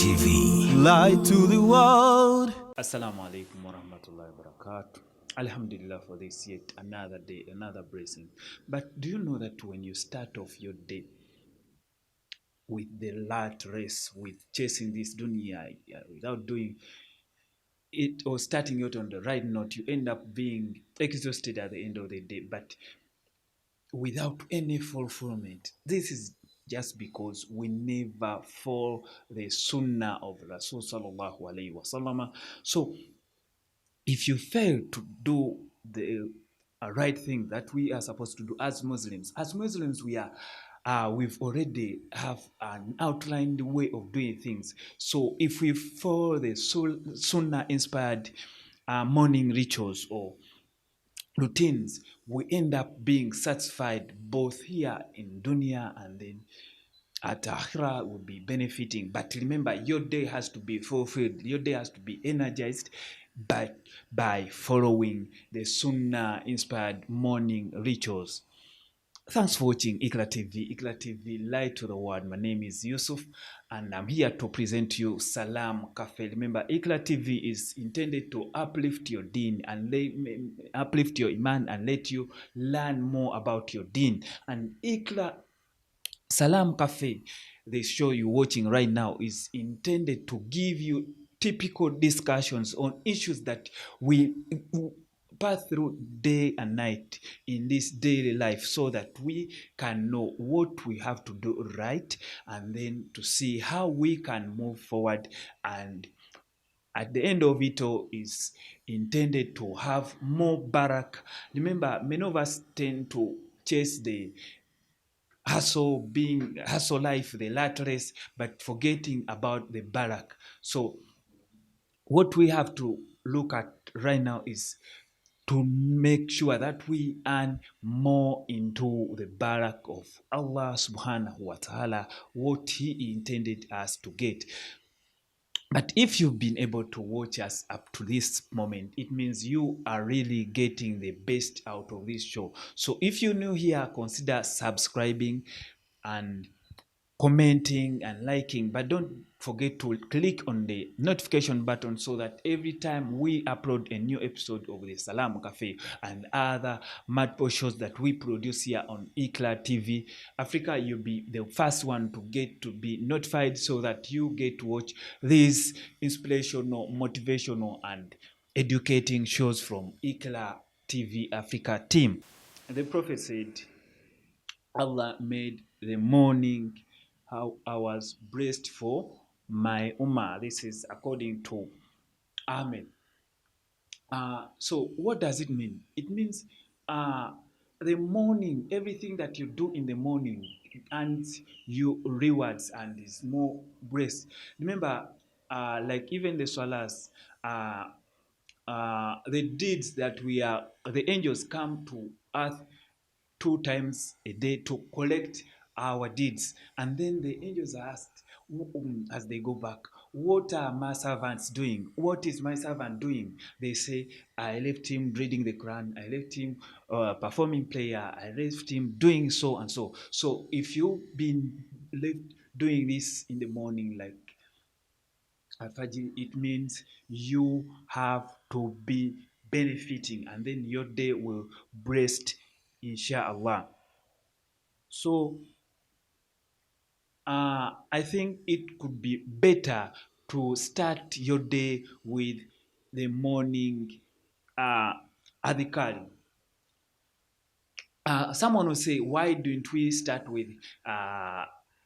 TV. Light to the world. Assalamu alaikum wa rahmatullahi wa barakatuh. Alhamdulillah for this yet another day, another blessing. But do you know that when you start off your day with the rat race, with chasing this dunya without doing it or starting it on the right note, you end up being exhausted at the end of the day, but without any fulfillment. This is just because we never follow the Sunnah of Rasul sallallahu alaihi wasallam. So if you fail to do the right thing that we are supposed to do as Muslims we are we've already have an outlined way of doing things. So if we follow the Sunnah inspired morning rituals or routines, we end up being satisfied both here in dunya and then at Akhira will be benefiting. But remember, your day has to be fulfilled. Your day has to be energized by following the Sunnah-inspired morning rituals. Thanks for watching Iqra TV. Iqra TV, light to the world. My name is Yusuf, and I'm here to present you SALAAM Cafe. Remember, Iqra TV is intended to uplift your deen and uplift your iman and let you learn more about your deen. And Iqra SALAAM Cafe, the show you're watching right now, is intended to give you typical discussions on issues that we pass through day and night in this daily life, so that we can know what we have to do right and then to see how we can move forward. And at the end of it all is intended to have more barak. Remember, many of us tend to chase the hustle life, the rat race, but forgetting about the barak. So what we have to look at right now is to make sure that we earn more into the barak of Allah subhanahu wa ta'ala, what He intended us to get. But if you've been able to watch us up to this moment, it means you are really getting the best out of this show. So if you're new here, consider subscribing and commenting and liking, but don't forget to click on the notification button so that every time we upload a new episode of the SALAAM Cafe and other multiple shows that we produce here on Iqra TV Africa, you'll be the first one to get to be notified, so that you get to watch these inspirational, motivational and educating shows from Iqra TV Africa team. The Prophet said, Allah made the morning how I was blessed for my ummah. This is according to Ahmed. So what does it mean? It means the morning, everything that you do in the morning and you rewards and is more blessed. Remember, like even the salahs, the deeds that the angels come to earth 2 times a day to collect our deeds. And then the angels are asked as they go back, what are my servants doing? What is my servant doing? They say, I left him reading the Quran, I left him performing prayer, I left him doing so and so. So if you've been left doing this in the morning, like Al-Fajr, it means you have to be benefiting, and then your day will blessed, inshallah. So I think it could be better to start your day with the morning adhikar. Someone will say, why don't we start with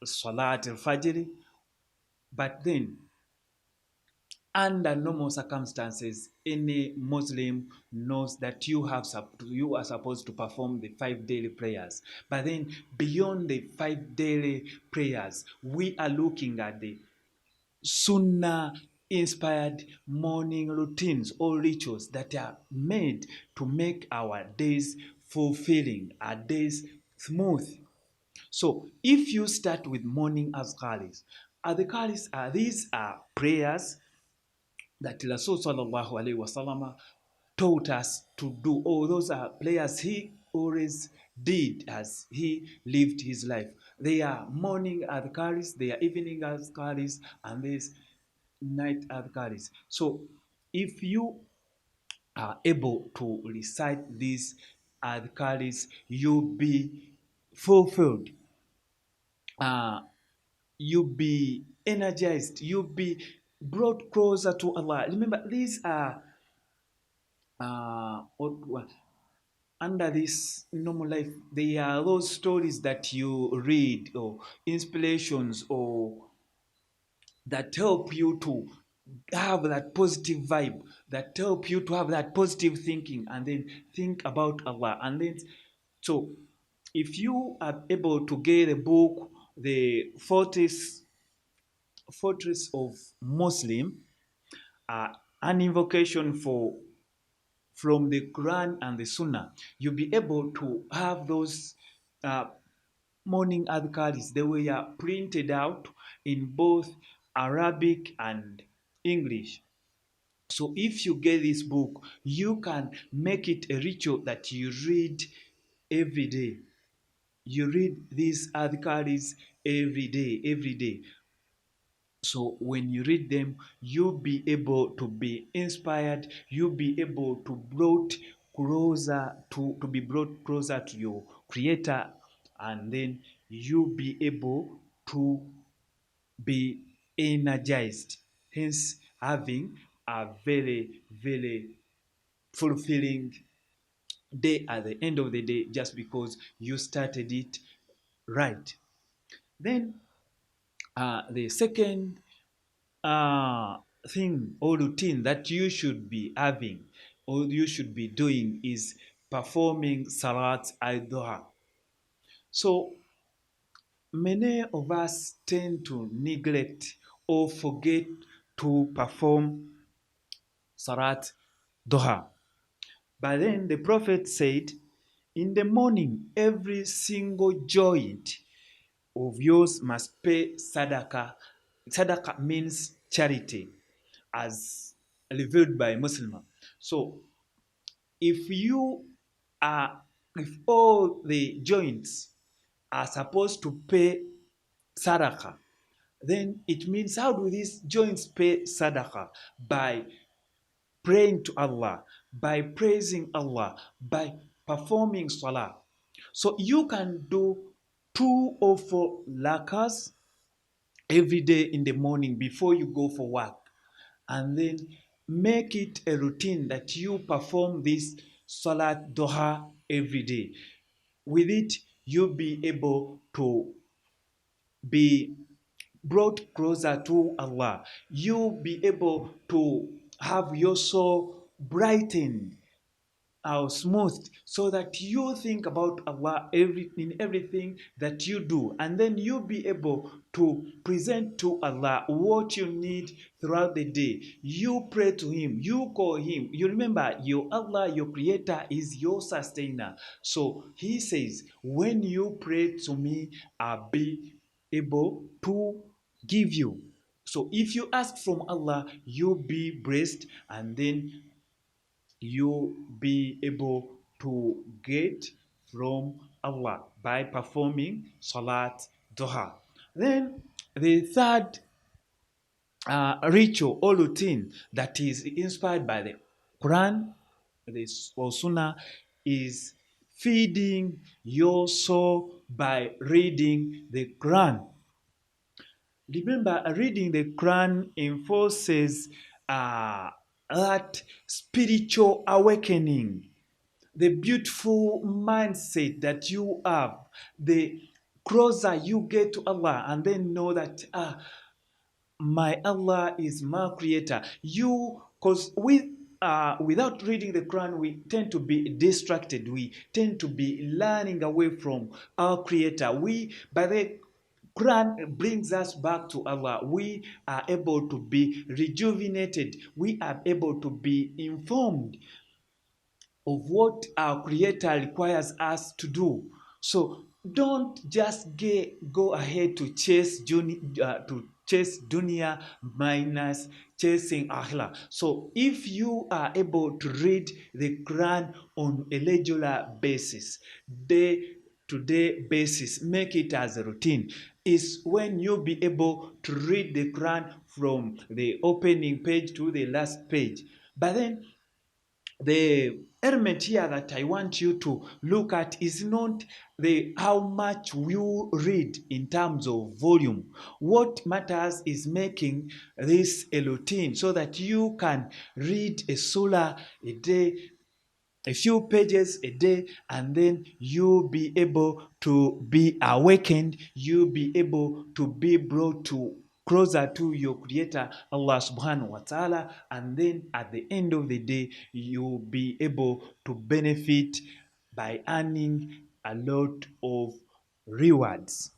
Salat al-Fajr? But then, under normal circumstances, any Muslim knows that you are supposed to perform the 5 daily prayers. But then beyond the 5 daily prayers, we are looking at the Sunnah inspired morning routines or rituals that are made to make our days fulfilling, our days smooth. So if you start with morning azkaris, these are prayers that Rasul sallallahu alaihi wasallam taught us to do. Oh, those are prayers he always did as he lived his life. They are morning adhkaris, they are evening adhkaris, and night adhkaris. So if you are able to recite these adhkaris, you'll be fulfilled. Uh, you'll be energized. You'll be brought closer to Allah. Remember, these are uh, under this normal life. They are those stories that you read or inspirations or that help you to have that positive vibe, that help you to have that positive thinking, and then think about Allah. And then, so if you are able to get a book, the Fortress of Muslim, an invocation for from the Quran and the Sunnah, you'll be able to have those uh, morning adhkaris. They were printed out in both Arabic and English. So if you get this book, you can make it a ritual that you read every day. You read these adhkaris every day. So when you read them, you'll be able to be inspired, you'll be able to be brought closer to your creator, and then you'll be able to be energized, hence having a very fulfilling day at the end of the day, just because you started it right. Then the second uh, thing or routine that you should be having or you should be doing is performing Salat al-Duha. So many of us tend to neglect or forget to perform Salat Duha. But then the Prophet said, in the morning, every single joint of yours must pay sadaqah. Sadaqah means charity, as revealed by Muslim. So if you are, if all the joints are supposed to pay sadaqah, then it means how do these joints pay sadaqah? By praying to Allah, by praising Allah, by performing salah. So you can do 2 or 4 rakas every day in the morning before you go for work, and then make it a routine that you perform this Salat Duha every day. With it, you'll be able to be brought closer to Allah. You'll be able to have your soul brightened smooth, so that you think about Allah in everything that you do, and then you'll be able to present to Allah what you need throughout the day. You pray to Him, you call Him. You remember your Allah, your Creator, is your sustainer. So He says, when you pray to me, I'll be able to give you. So if you ask from Allah, you'll be blessed, and then you be able to get from Allah by performing Salat Duha. Then the third ritual or routine that is inspired by the Quran, the Sunnah, is feeding your soul by reading the Quran. Remember, reading the Quran enforces that spiritual awakening, the beautiful mindset that you have, the closer you get to Allah, and then know that my Allah is my creator. Because without reading the Quran, we tend to be distracted. We tend to be learning away from our creator. By the Quran brings us back to Allah. We are able to be rejuvenated. We are able to be informed of what our Creator requires us to do. So don't just go ahead to chase dunya minus chasing akhirah. So if you are able to read the Quran on a regular basis, day basis, make it as a routine, is when you'll be able to read the Quran from the opening page to the last page. But then the element here that I want you to look at is not the how much you read in terms of volume. What matters is making this a routine so that you can read a surah a day, a few pages a day, and then you'll be able to be awakened, you'll be able to be brought to closer to your creator Allah subhanahu wa ta'ala, and then at the end of the day you'll be able to benefit by earning a lot of rewards.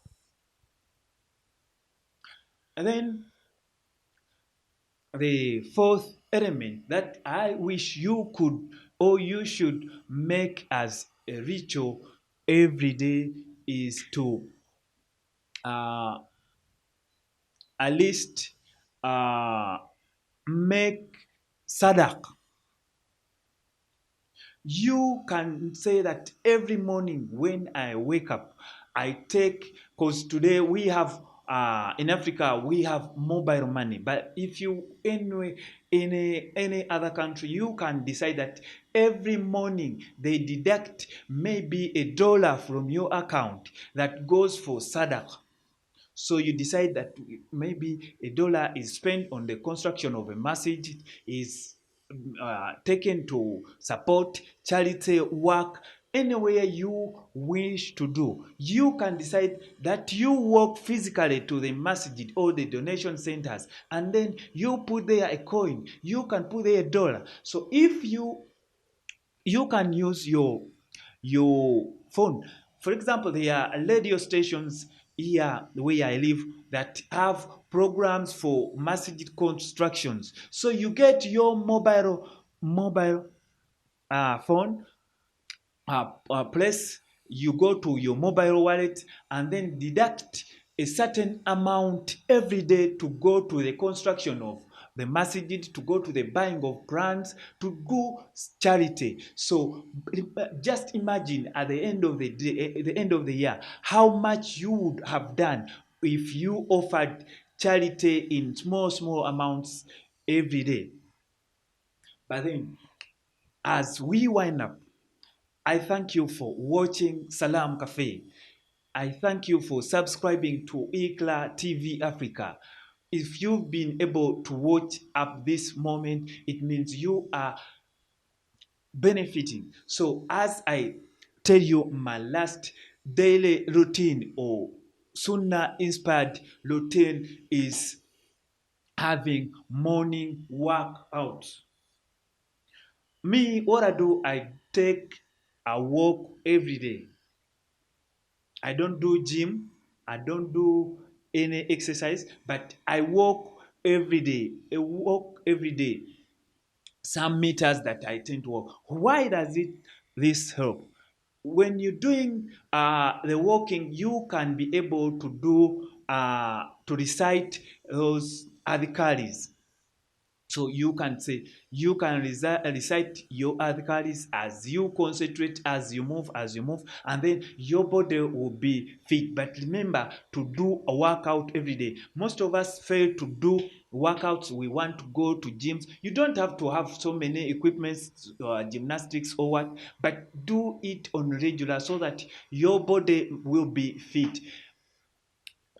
And then the fourth element that I wish you could or you should make as a ritual every day is to uh, at least uh, make sadaq. You can say that every morning when I wake up, I take, because today we have in Africa we have mobile money, but if you anyway in any other country, you can decide that every morning they deduct maybe $1 from your account that goes for sadaq. So you decide that maybe $1 is spent on the construction of a masjid, is taken to support charity work, anywhere you wish to do. You can decide that you walk physically to the masjid or the donation centers, and then you put there a coin. You can put there $1. So if you can use your phone. For example, there are radio stations here where I live that have programs for masjid constructions. So you get your mobile phone place, you go to your mobile wallet and then deduct a certain amount every day to go to the construction of the masjid, to go to the buying of plants, to go charity. So just imagine at the end of the day, at the end of the year, how much you would have done if you offered charity in small amounts every day. But then, as we wind up, I thank you for watching Salam Cafe. I thank you for subscribing to Ikla TV Africa. If you've been able to watch up this moment, it means you are benefiting. So as I tell you, my last daily routine or Sunna inspired routine is having morning workout. Me, what I do, I take a walk every day. I don't do gym, I don't do any exercise, but I walk every day. I walk every day. Some meters that I tend to walk. Why does this help? When you're doing the walking, you can be able to do to recite those adhikaris. So you can say, you can recite your adhikaris as you concentrate, as you move, and then your body will be fit. But remember to do a workout every day. Most of us fail to do workouts. We want to go to gyms. You don't have to have so many equipments, gymnastics or what, but do it on regular so that your body will be fit.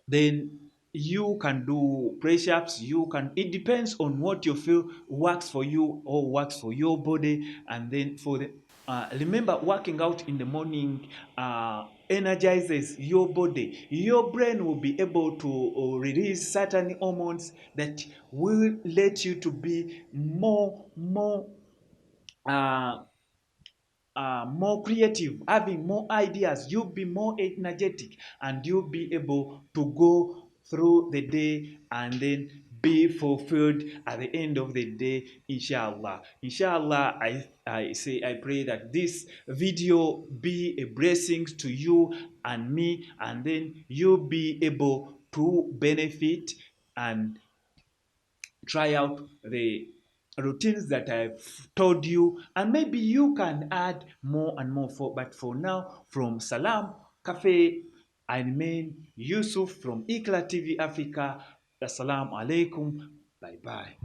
Then you can do press-ups, you can, it depends on what you feel works for you or works for your body. And then for the remember, working out in the morning energizes your body. Your brain will be able to release certain hormones that will let you to be uh, more creative, having more ideas. You'll be more energetic, and you'll be able to go through the day and then be fulfilled at the end of the day, inshallah. Inshallah, I pray that this video be a blessing to you and me, and then you'll be able to benefit and try out the routines that I've told you, and maybe you can add more and more. But for now, from Salam Cafe. I remain Yusuf from Ikla TV Africa. Assalamu alaikum. Bye bye.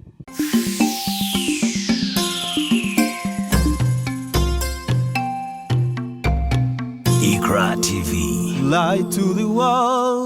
Ikra TV. Light to the world.